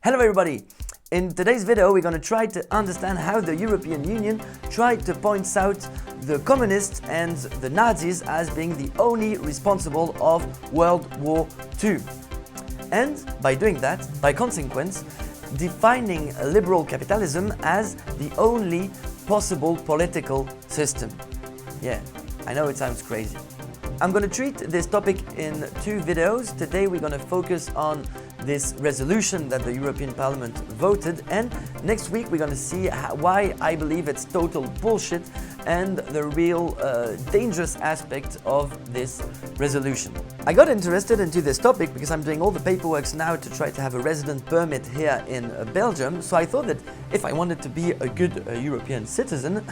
Hello everybody! In today's video we're going to try to understand how the European Union tried to point out the communists and the Nazis as being the only responsible of World War II. And by doing that, by consequence, defining liberal capitalism as the only possible political system. Yeah, I know it sounds crazy. I'm going to treat this topic in two videos. Today we're going to focus on this resolution that the European Parliament voted, and next week we're going to see why I believe it's total bullshit and the real dangerous aspect of this resolution. I got interested into this topic because I'm doing all the paperwork now to try to have a resident permit here in Belgium, so I thought that if I wanted to be a good European citizen,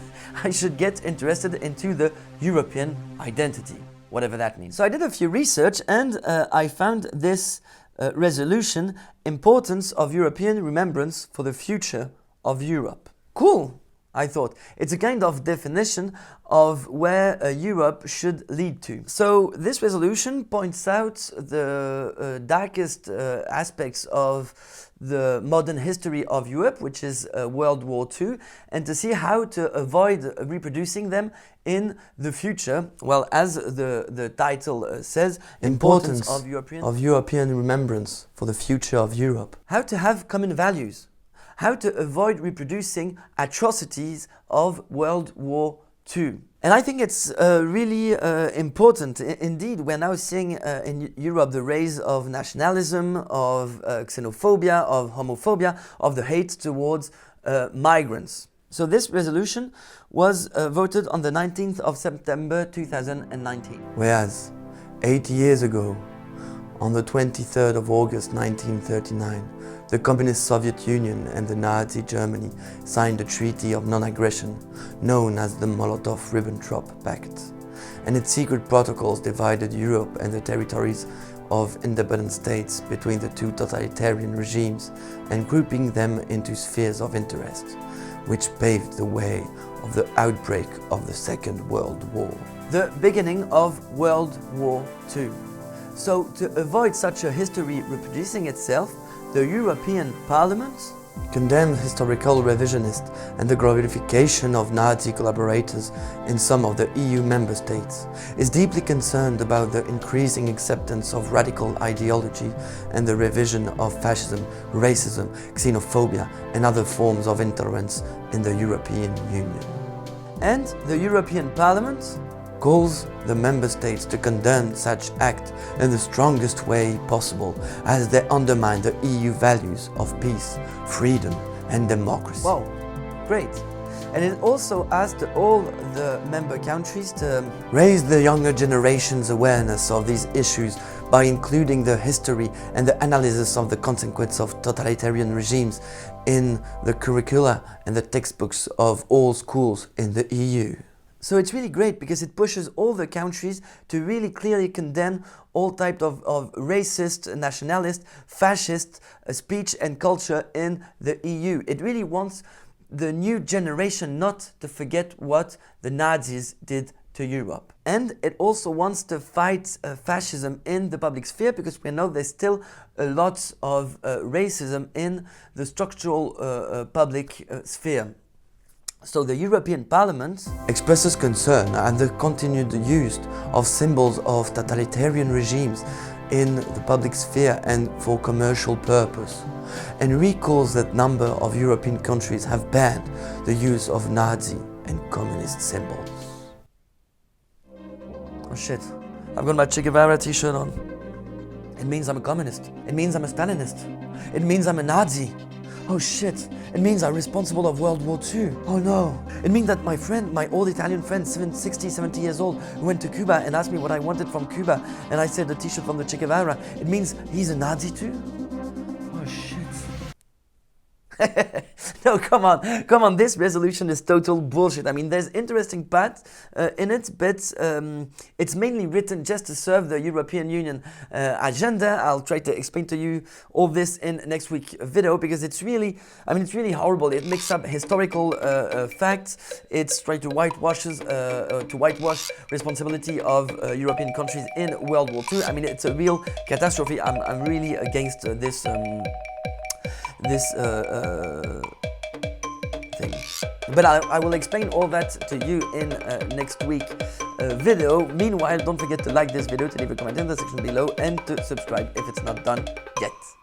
I should get interested into the European identity, whatever that means. So I did a few research and I found this resolution, Importance of European Remembrance for the Future of Europe. Cool, I thought. It's a kind of definition of where Europe should lead to. So this resolution points out the darkest aspects of the modern history of Europe, which is World War II, and to see how to avoid reproducing them in the future. Well, as the title says, Importance of European Remembrance for the Future of Europe. How to have common values. How to avoid reproducing atrocities of World War II. And I think it's really important. Indeed, we're now seeing in Europe the rise of nationalism, of xenophobia, of homophobia, of the hate towards migrants. So this resolution was voted on the 19th of September 2019. Whereas 8 years ago, on the 23rd of August 1939, the Communist Soviet Union and the Nazi Germany signed a treaty of non-aggression known as the Molotov-Ribbentrop Pact, and its secret protocols divided Europe and the territories of independent states between the two totalitarian regimes and grouping them into spheres of interest, which paved the way of the outbreak of the Second World War. The beginning of World War II. So to avoid such a history reproducing itself, the European Parliament condemned historical revisionist and the glorification of Nazi collaborators in some of the EU member states, is deeply concerned about the increasing acceptance of radical ideology and the revision of fascism, racism, xenophobia and other forms of intolerance in the European Union. And the European Parliament calls the member states to condemn such act in the strongest way possible, as they undermine the EU values of peace, freedom and democracy. Wow, great. And it also asked all the member countries to raise the younger generation's awareness of these issues by including the history and the analysis of the consequence of totalitarian regimes in the curricula and the textbooks of all schools in the EU. So it's really great because it pushes all the countries to really clearly condemn all types of racist, nationalist, fascist speech and culture in the EU. It really wants the new generation not to forget what the Nazis did to Europe. And it also wants to fight fascism in the public sphere, because we know there's still a lot of racism in the structural public sphere. So the European Parliament expresses concern at the continued use of symbols of totalitarian regimes in the public sphere and for commercial purpose, and recalls that a number of European countries have banned the use of Nazi and communist symbols. Oh shit, I've got my Che Guevara t-shirt on. It means I'm a communist. It means I'm a Stalinist. It means I'm a Nazi. Oh shit, it means I'm responsible of World War II. Oh no, it means that my friend, my old Italian friend, 60, 70 years old, who went to Cuba and asked me what I wanted from Cuba, and I said a t-shirt from the Che Guevara. It means he's a Nazi too? Oh shit. No, come on, this resolution is total bullshit. I mean, there's interesting parts in it, but it's mainly written just to serve the European Union agenda. I'll try to explain to you all this in next week's video, because it's really, I mean, it's really horrible. It mixes up historical facts. It's trying to whitewash responsibility of European countries in World War II. I mean, it's a real catastrophe. I'm really against this this thing. But I will explain all that to you in next week video. Meanwhile, don't forget to like this video, to leave a comment in the section below, and to subscribe if it's not done yet.